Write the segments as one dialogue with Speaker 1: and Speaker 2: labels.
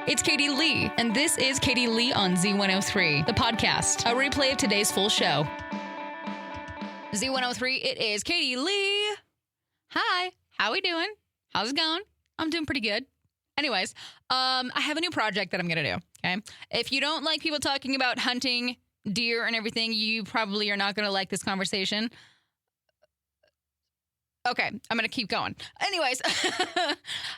Speaker 1: It's Katie Lee, and this is Katie Lee on Z103, the podcast, a replay of today's full show. Z103, it is Katie Lee. Hi, how we doing? How's it going? I'm doing pretty good. Anyways, I have a new project that I'm going to do, okay? If you don't like people talking about hunting deer and everything, you probably are not going to like this conversation. Okay, I'm going to keep going. Anyways,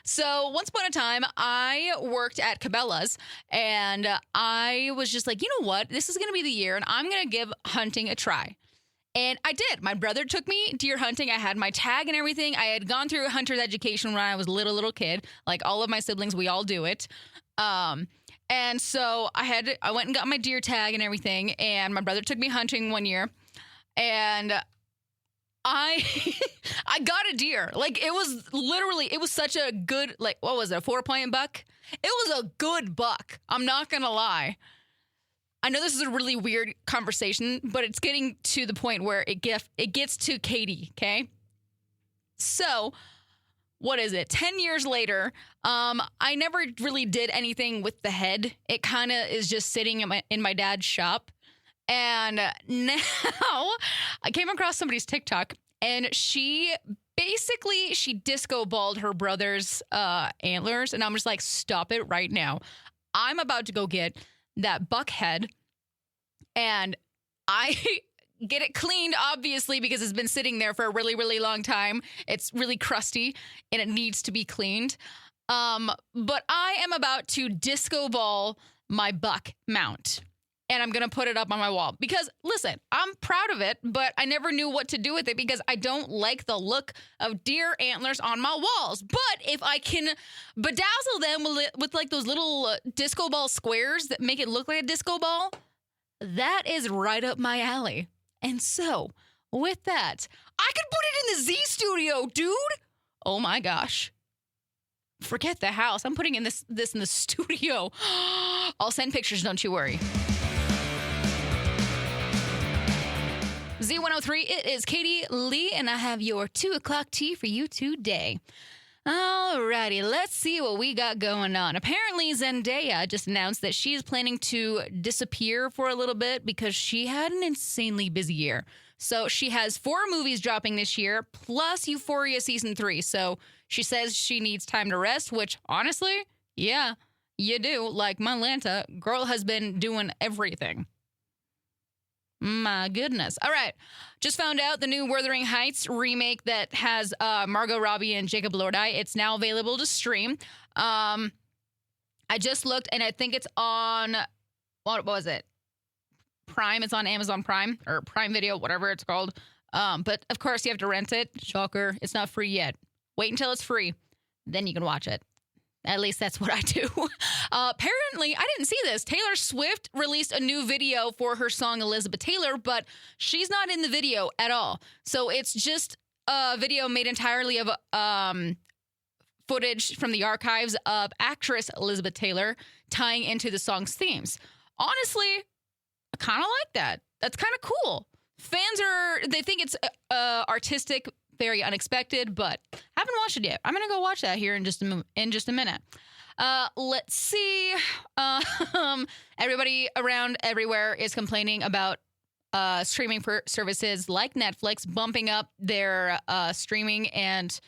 Speaker 1: so once upon a time, I worked at Cabela's, and I was just like, you know what? This is going to be the year, and I'm going to give hunting a try. And I did. My brother took me deer hunting. I had my tag and everything. I had gone through hunter's education when I was a little kid. Like all of my siblings, we all do it. And so I went and got my deer tag and everything, and my brother took me hunting one year, and I got a deer. Like, it was such a good, like, what was it, a 4-point buck? It was a good buck. I'm not going to lie. I know this is a really weird conversation, but it's getting to the point where it gets to Katie, okay? So, what is it? 10 years later, I never really did anything with the head. It kind of is just sitting in my dad's shop. And now I came across somebody's TikTok, and she disco balled her brother's antlers. And I'm just like, stop it right now. I'm about to go get that buck head, and I get it cleaned, obviously, because it's been sitting there for a really, really long time. It's really crusty, and it needs to be cleaned. But I am about to disco ball my buck mount. And I'm going to put it up on my wall because, listen, I'm proud of it, but I never knew what to do with it because I don't like the look of deer antlers on my walls. But if I can bedazzle them with like those little disco ball squares that make it look like a disco ball, that is right up my alley. And so, with that, I could put it in the Z studio, dude. Oh my gosh. Forget the house. I'm putting in this in the studio. I'll send pictures, don't you worry. Z103, it is Katie Lee, and I have your 2 o'clock tea for you today. Alrighty, let's see what we got going on. Apparently, Zendaya just announced that she is planning to disappear for a little bit because she had an insanely busy year. So she has 4 movies dropping this year, plus Euphoria Season 3. So she says she needs time to rest, which, honestly, yeah, you do. Like Malanta, girl has been doing everything. My goodness. All right. Just found out the new Wuthering Heights remake that has Margot Robbie and Jacob Elordi. It's now available to stream. I just looked, and I think it's on, what was it? Prime. It's on Amazon Prime or Prime Video, whatever it's called. But, of course, you have to rent it. Shocker. It's not free yet. Wait until it's free. Then you can watch it. At least that's what I do. Apparently, I didn't see this. Taylor Swift released a new video for her song Elizabeth Taylor, but she's not in the video at all. So it's just a video made entirely of footage from the archives of actress Elizabeth Taylor tying into the song's themes. Honestly, I kind of like that. That's kind of cool. They think it's artistic, very unexpected, but haven't watched it yet. I'm going to go watch that here in just a minute. Let's see. Everybody around everywhere is complaining about streaming services like Netflix bumping up their streaming, and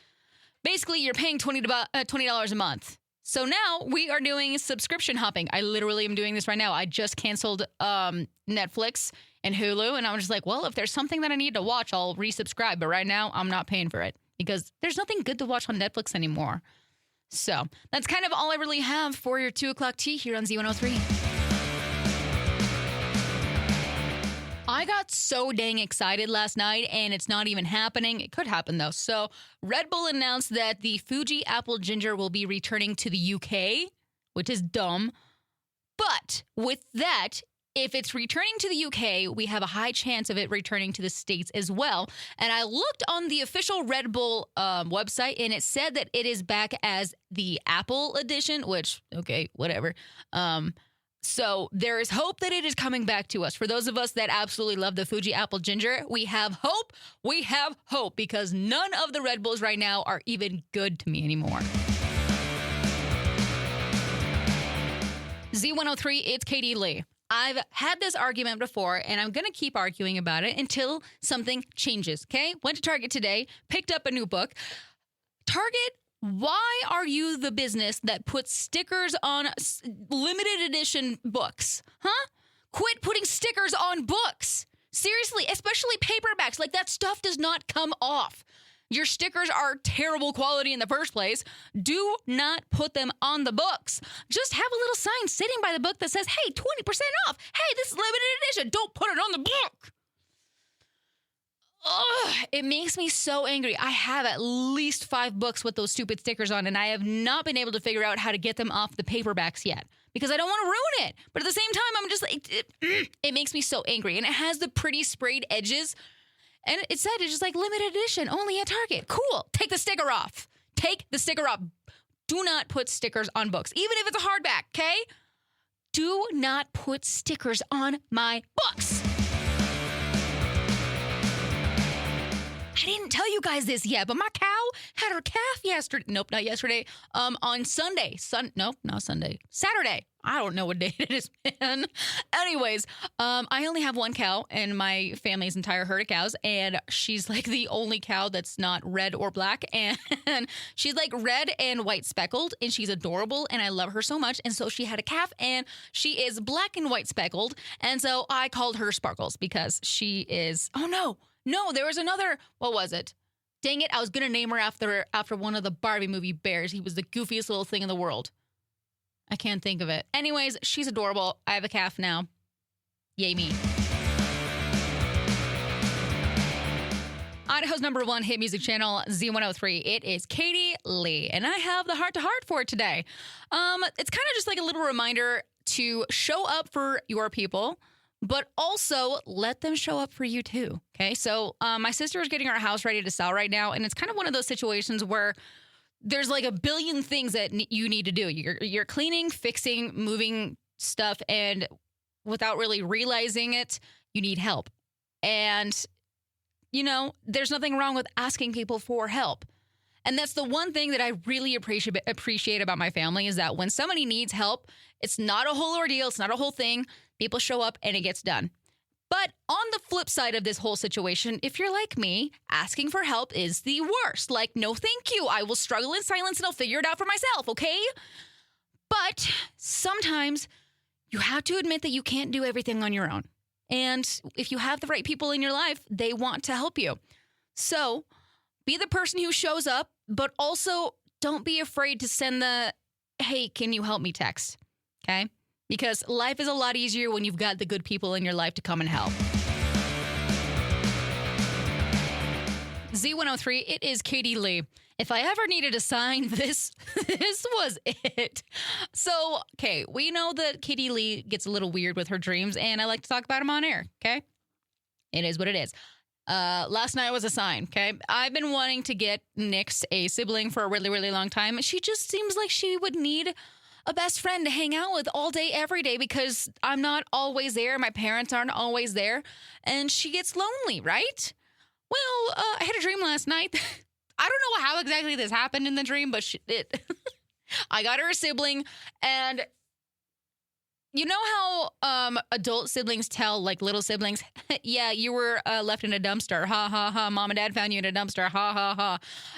Speaker 1: basically you're paying $20 a month. So now we are doing subscription hopping. I literally am doing this right now. I just canceled Netflix and Hulu, and I was just like, well, if there's something that I need to watch, I'll resubscribe. But right now, I'm not paying for it because there's nothing good to watch on Netflix anymore. So that's kind of all I really have for your 2 o'clock tea here on Z103. I got so dang excited last night, and it's not even happening. It could happen, though. So Red Bull announced that the Fuji Apple Ginger will be returning to the UK, which is dumb. But with that, if it's returning to the UK, we have a high chance of it returning to the States as well. And I looked on the official Red Bull website, and it said that it is back as the Apple edition, which, okay, whatever. So there is hope that it is coming back to us. For those of us that absolutely love the Fuji Apple Ginger, we have hope. We have hope because none of the Red Bulls right now are even good to me anymore. Z103, it's Katie Lee. I've had this argument before, and I'm going to keep arguing about it until something changes, okay? Went to Target today, picked up a new book. Target, why are you the business that puts stickers on limited edition books? Huh? Quit putting stickers on books. Seriously, especially paperbacks. Like, that stuff does not come off. Your stickers are terrible quality in the first place. Do not put them on the books. Just have a little sign sitting by the book that says, hey, 20% off. Hey, this is limited edition. Don't put it on the book. Ugh, it makes me so angry. I have at least 5 books with those stupid stickers on, and I have not been able to figure out how to get them off the paperbacks yet because I don't want to ruin it. But at the same time, I'm just like, it makes me so angry. And it has the pretty sprayed edges. And it said it's just like limited edition, only at Target. Cool. Take the sticker off. Take the sticker off. Do not put stickers on books, even if it's a hardback, okay? Do not put stickers on my books. I didn't tell you guys this yet, but my cow had her calf yesterday. Nope, not yesterday. On Sunday. Nope, not Sunday. Saturday. I don't know what day it is, man. Anyways, I only have one cow in my family's entire herd of cows, and she's like the only cow that's not red or black, and she's like red and white speckled, and she's adorable, and I love her so much. And so she had a calf, and she is black and white speckled, and so I called her Sparkles because she is. Oh no, there was another. What was it? Dang it! I was gonna name her after one of the Barbie movie bears. He was the goofiest little thing in the world. I can't think of it. Anyways, she's adorable. I have a calf now. Yay me. Idaho's #1 hit music channel, Z103. It is Katie Lee, and I have the heart-to-heart for it today. It's kind of just like a little reminder to show up for your people, but also let them show up for you too, okay? So my sister is getting our house ready to sell right now, and it's kind of one of those situations where there's like a billion things that you need to do. You're cleaning, fixing, moving stuff, and without really realizing it, you need help. And, you know, there's nothing wrong with asking people for help. And that's the one thing that I really appreciate about my family is that when somebody needs help, it's not a whole ordeal. It's not a whole thing. People show up and it gets done. But on the flip side of this whole situation, if you're like me, asking for help is the worst. Like, no, thank you. I will struggle in silence and I'll figure it out for myself, okay? But sometimes you have to admit that you can't do everything on your own. And if you have the right people in your life, they want to help you. So be the person who shows up, but also don't be afraid to send the, hey, can you help me text, okay? Because life is a lot easier when you've got the good people in your life to come and help. Z103, it is Katie Lee. If I ever needed a sign, this was it. So, okay, we know that Katie Lee gets a little weird with her dreams, and I like to talk about them on air, okay? It is what it is. Last night was a sign, okay? I've been wanting to get Nyx a sibling for a really, really long time. She just seems like she would need a best friend to hang out with all day, every day, because I'm not always there. My parents aren't always there. And she gets lonely, right? Well, I had a dream last night. I don't know how exactly this happened in the dream, but I got her a sibling. And you know how adult siblings tell, like, little siblings, yeah, you were left in a dumpster. Ha, ha, ha. Mom and dad found you in a dumpster. Ha, ha,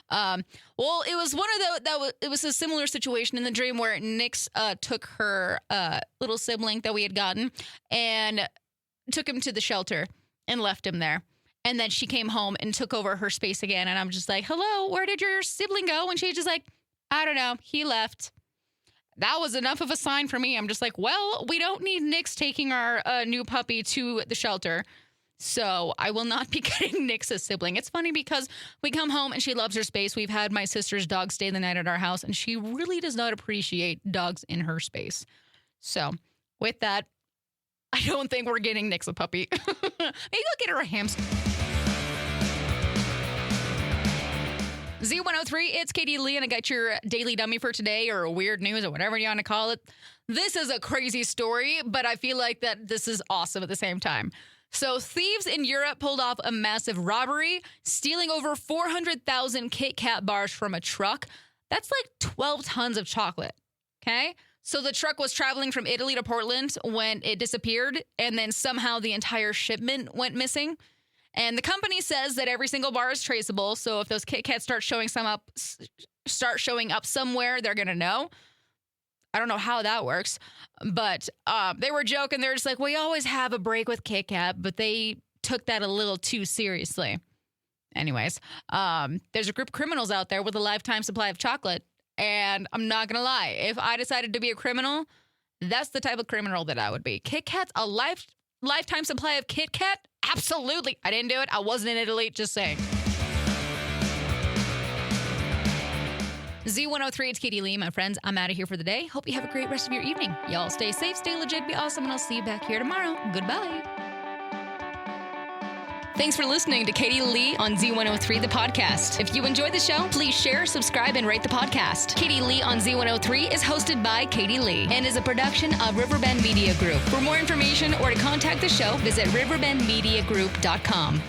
Speaker 1: ha. Well, it was one of it was a similar situation in the dream where Nyx took her little sibling that we had gotten and took him to the shelter and left him there. And then she came home and took over her space again. And I'm just like, hello, where did your sibling go? And she's just like, I don't know. He left. That was enough of a sign for me. I'm just like, well, we don't need Nyx taking our new puppy to the shelter. So I will not be getting Nyx a sibling. It's funny because we come home and she loves her space. We've had my sister's dog stay the night at our house, and she really does not appreciate dogs in her space. So with that, I don't think we're getting Nyx a puppy. Maybe I'll get her a hamster. Z103, it's Katie Lee, and I got your daily dummy for today, or weird news, or whatever you want to call it. This is a crazy story, but I feel like that this is awesome at the same time. So thieves in Europe pulled off a massive robbery, stealing over 400,000 Kit Kat bars from a truck. That's like 12 tons of chocolate, okay? So the truck was traveling from Italy to Portland when it disappeared, and then somehow the entire shipment went missing. And the company says that every single bar is traceable. So if those Kit Kats start showing up somewhere, they're gonna know. I don't know how that works, but they were joking. They're just like, we always have a break with Kit Kat, but they took that a little too seriously. Anyways, there's a group of criminals out there with a lifetime supply of chocolate. And I'm not going to lie, if I decided to be a criminal, that's the type of criminal that I would be. Kit Kat's a lifetime supply of Kit Kat? Absolutely. I didn't do it. I wasn't in Italy. Just saying. Z103, it's Katie Lee, my friends. I'm out of here for the day. Hope you have a great rest of your evening. Y'all stay safe, stay legit, be awesome, and I'll see you back here tomorrow. Goodbye. Thanks for listening to Katie Lee on Z103, the podcast. If you enjoyed the show, please share, subscribe, and rate the podcast. Katie Lee on Z103 is hosted by Katie Lee and is a production of Riverbend Media Group. For more information or to contact the show, visit riverbendmediagroup.com.